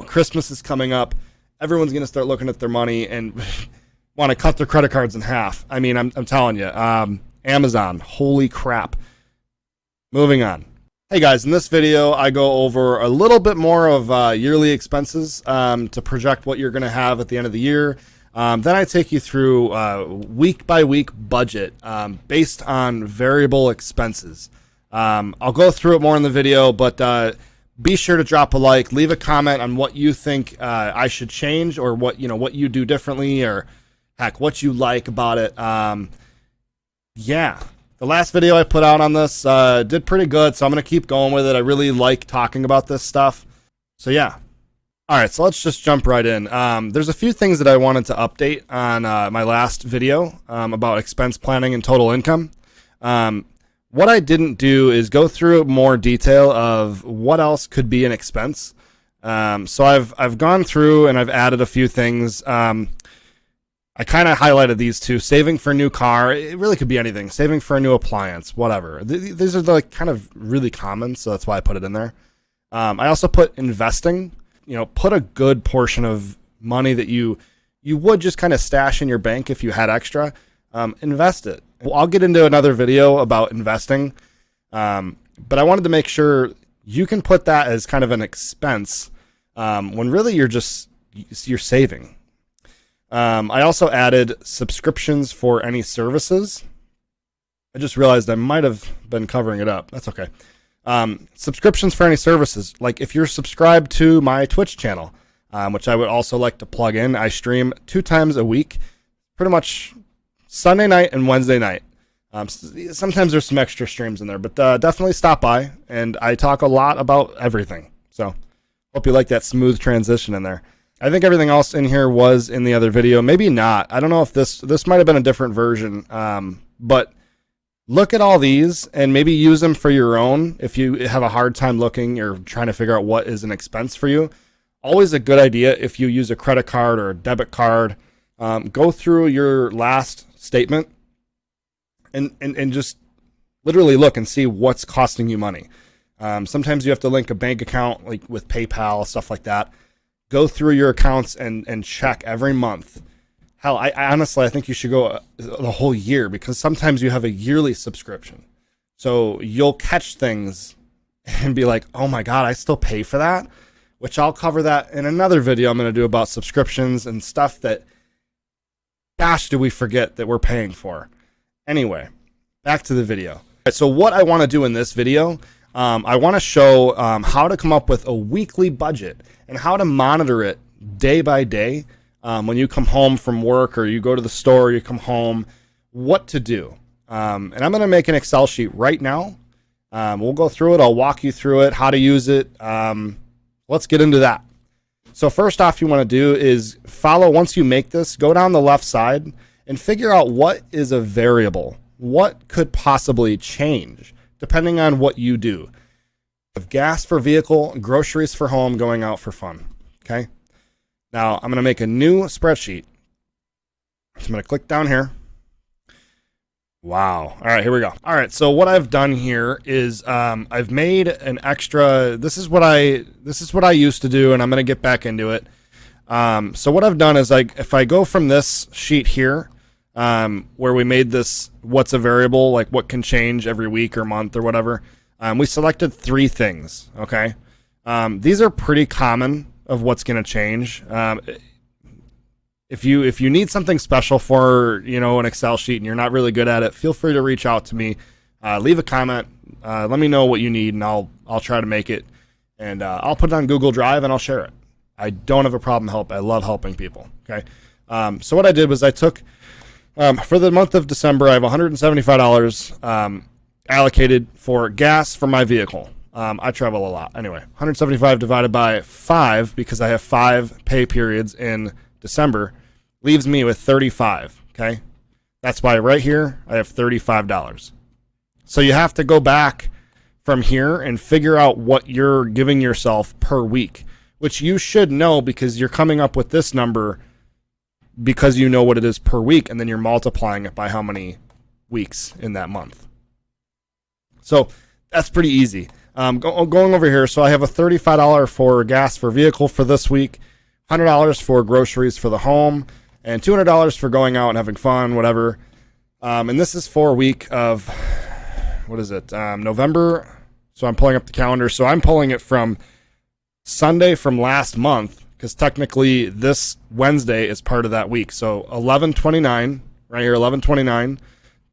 Christmas is coming up. Everyone's going to start looking at their money and want to cut their credit cards in half. I mean, I'm telling you, Amazon, holy crap. Moving on. Hey guys, in this video, I go over a little bit more of yearly expenses to project what you're going to have at the end of the year. Then I take you through week by week budget based on variable expenses. I'll go through it more in the video, but be sure to drop a like, leave a comment on what you think I should change, or what you do differently, or heck, what you like about it. Yeah, the last video I put out on this did pretty good, so I'm gonna keep going with it. I really like talking about this stuff, so yeah. All right, so let's just jump right in. There's a few things that I wanted to update on my last video about expense planning and total income. What I didn't do is go through more detail of what else could be an expense. So I've gone through and I've added a few things. I kind of highlighted these two: saving for a new car. It really could be anything. Saving for a new appliance, whatever. These are like kind of really common, so that's why I put it in there. I also put investing. Put a good portion of money that you would just kind of stash in your bank if you had extra. Invest it. I'll get into another video about investing, but I wanted to make sure you can put that as kind of an expense when really you're saving. I also added subscriptions for any services. I just realized I might have been covering it up. That's okay. Subscriptions for any services, like if you're subscribed to my Twitch channel, which I would also like to plug in. I stream 2 times a week, pretty much Sunday night and Wednesday night. Sometimes there's some extra streams in there, but definitely stop by, and I talk a lot about everything. So hope you like that smooth transition in there. I think everything else in here was in the other video. Maybe not. I don't know if this might have been a different version, but look at all these and maybe use them for your own. If you have a hard time looking or trying to figure out what is an expense for you, always a good idea if you use a credit card or a debit card. Go through your last statement and just literally look and see what's costing you money. Sometimes you have to link a bank account, like with PayPal, stuff like that. Go through your accounts and check every month. Hell, I honestly think you should go the whole year, because sometimes you have a yearly subscription. So you'll catch things and be like, oh my God, I still pay for that? Which I'll cover that in another video I'm going to do about subscriptions and stuff that, gosh, do we forget that we're paying for. Anyway, back to the video. So what I want to do in this video, I want to show how to come up with a weekly budget and how to monitor it day by day. When you come home from work, or you go to the store, you come home, what to do. And I'm going to make an Excel sheet right now. We'll go through it. I'll walk you through it, how to use it. Let's get into that. So first off, you want to do is once you make this, go down the left side and figure out what is a variable. What could possibly change depending on what you do. Gas for vehicle, groceries for home, going out for fun. Okay. Now I'm going to make a new spreadsheet. So I'm going to click down here. Wow. All right, here we go. All right. So what I've done here is I've made an extra. This is what I used to do, and I'm going to get back into it. So what I've done is if I go from this sheet here, where we made this, what's a variable, like what can change every week or month or whatever. We selected 3 things. Okay. These are pretty common of what's going to change. If you need something special for an Excel sheet and you're not really good at it, feel free to reach out to me. Leave a comment. Let me know what you need, and I'll try to make it. And I'll put it on Google Drive and I'll share it. I don't have a problem I love helping people. Okay. So what I did was I took for the month of December, I have $175 allocated for gas for my vehicle. I travel a lot. Anyway, 175 divided by 5, because I have 5 pay periods in December, leaves me with 35. Okay. That's why right here I have $35. So you have to go back from here and figure out what you're giving yourself per week, which you should know, because you're coming up with this number because you know what it is per week, and then you're multiplying it by how many weeks in that month. So that's pretty easy. Going over here, so I have a $35 for gas for vehicle for this week, $100 for groceries for the home, and $200 for going out and having fun, whatever. And this is for a week of, what is it, November. So I'm pulling up the calendar. So I'm pulling it from Sunday from last month, because technically this Wednesday is part of that week. So 11/29, right here, 11/29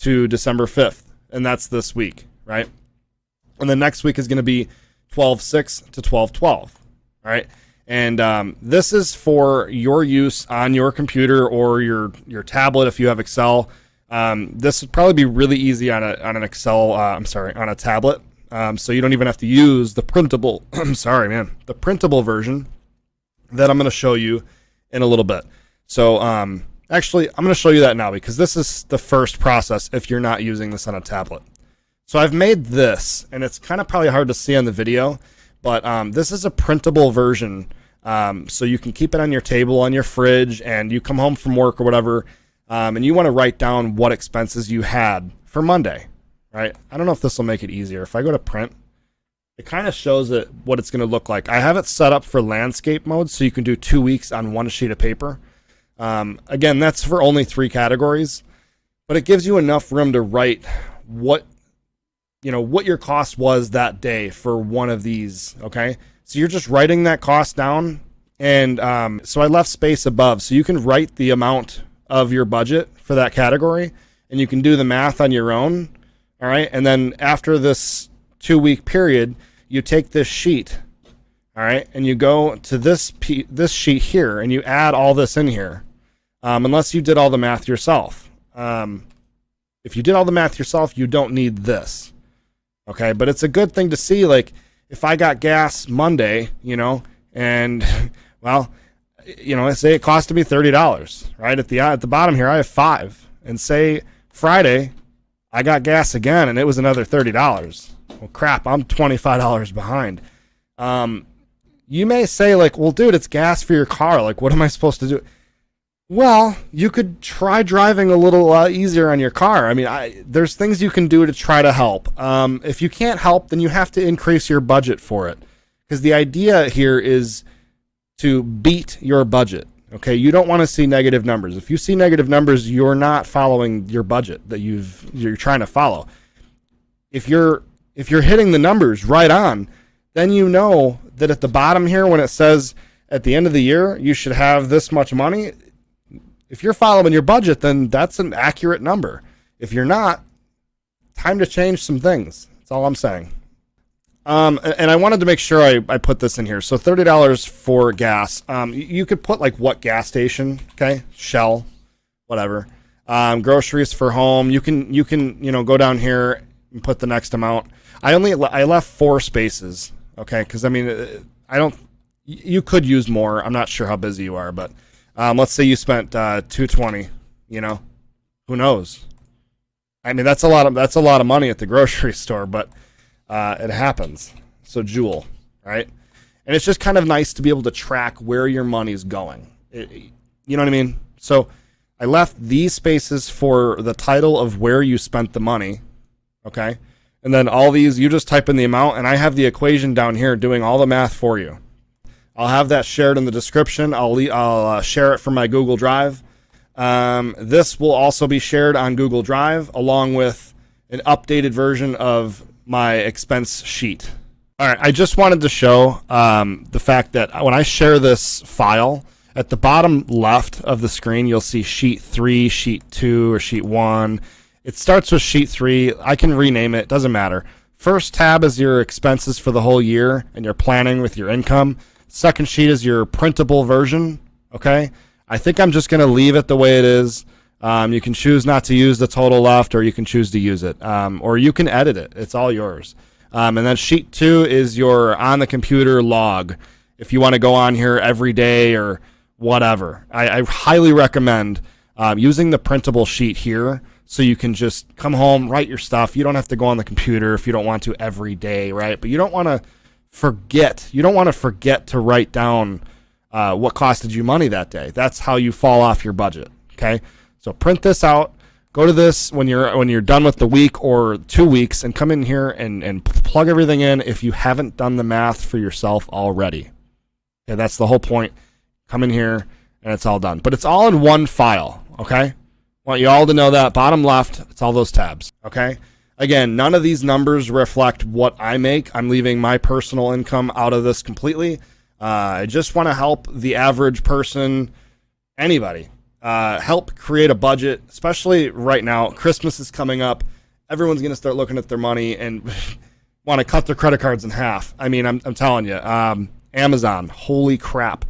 to December 5th. And that's this week, right? And the next week is going to be 12/6 to 12/12, all right? And this is for your use on your computer or your tablet if you have Excel. This would probably be really easy on an Excel, on a tablet. So you don't even have to use the printable, the printable version that I'm going to show you in a little bit. So actually, I'm going to show you that now, because this is the first process if you're not using this on a tablet. So I've made this, and it's kind of probably hard to see on the video, but this is a printable version. So you can keep it on your table, on your fridge, and you come home from work or whatever, and you want to write down what expenses you had for Monday, right? I don't know if this will make it easier. If I go to print, it kind of shows it what it's going to look like. I have it set up for landscape mode, so you can do 2 weeks on one sheet of paper. Again, that's for only 3 categories, but it gives you enough room to write what your cost was that day for one of these, okay? So you're just writing that cost down, and so I left space above, so you can write the amount of your budget for that category, and you can do the math on your own, all right? And then after this 2-week period, you take this sheet, all right, and you go to this sheet here, and you add all this in here, unless you did all the math yourself. If you did all the math yourself, you don't need this. Okay, but it's a good thing to see, like, if I got gas Monday, and, well, say it costed me $30, right? At the bottom here, I have 5. And say Friday, I got gas again, and it was another $30. Well, crap, I'm $25 behind. You may say, like, well, dude, it's gas for your car. Like, what am I supposed to do? Well, you could try driving a little easier on your car. I mean, there's things you can do to try to help. If you can't help, then you have to increase your budget for it. Because the idea here is to beat your budget. Okay, you don't want to see negative numbers. If you see negative numbers, you're not following your budget that you're trying to follow. If you're hitting the numbers right on, then you know that at the bottom here, when it says at the end of the year you should have this much money, if you're following your budget, then that's an accurate number. If you're not, time to change some things. That's all I'm saying. And I wanted to make sure I put this in here. So $30 for gas. You could put like what gas station, okay? Shell, whatever. Groceries for home. You can go down here and put the next amount. I left 4 spaces, okay? Because I mean, you could use more. I'm not sure how busy you are, but let's say you spent $220. Who knows? I mean, that's a lot of money at the grocery store, but it happens. So Jewel, right? And it's just kind of nice to be able to track where your money's going. You know what I mean? So I left these spaces for the title of where you spent the money, okay? And then all these, you just type in the amount, and I have the equation down here doing all the math for you. I'll have that shared in the description. I'll share it from my Google Drive. This will also be shared on Google Drive along with an updated version of my expense sheet. All right, I just wanted to show the fact that when I share this file, at the bottom left of the screen, you'll see sheet 3, sheet 2, or sheet 1. It starts with sheet 3. I can rename it. Doesn't matter. First tab is your expenses for the whole year, and you're planning with your income. Second sheet is your printable version, okay? I think I'm just going to leave it the way it is. You can choose not to use the total left, or you can choose to use it, or you can edit it. It's all yours. And then sheet 2 is your on-the-computer log. If you want to go on here every day or whatever, I highly recommend using the printable sheet here, so you can just come home, write your stuff. You don't have to go on the computer if you don't want to every day, right? But you don't want to forget. You don't want to forget to write down what costed you money that day. That's how you fall off your budget, okay? So print this out, Go to this when you're done with the week or 2 weeks and come in here and plug everything in if you haven't done the math for yourself already. Okay, that's the whole point. Come in here and it's all done. But it's all in one file, okay? I want you all to know that. Bottom left, it's all those tabs, okay? Again, none of these numbers reflect what I make. I'm leaving my personal income out of this completely. I just want to help the average person, anybody, help create a budget, especially right now. Christmas is coming up. Everyone's going to start looking at their money and want to cut their credit cards in half. I mean, I'm telling you, Amazon, holy crap.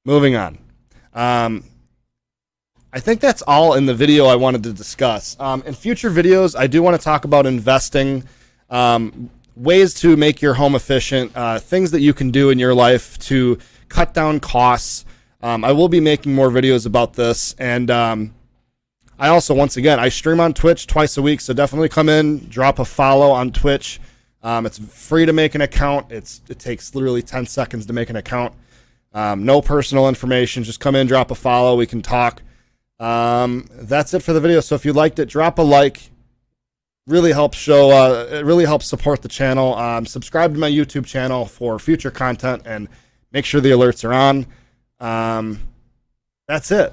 Moving on. I think that's all in the video I wanted to discuss. In future videos, I do want to talk about investing, ways to make your home efficient, things that you can do in your life to cut down costs. I will be making more videos about this. And I also, once again, I stream on Twitch twice a week, so definitely come in, drop a follow on Twitch. It's free to make an account. It takes literally 10 seconds to make an account. No personal information. Just come in, drop a follow. We can talk. That's it for the video. So if you liked it, drop a like. Really helps it really helps support the channel. Subscribe to my YouTube channel for future content and make sure the alerts are on. That's it.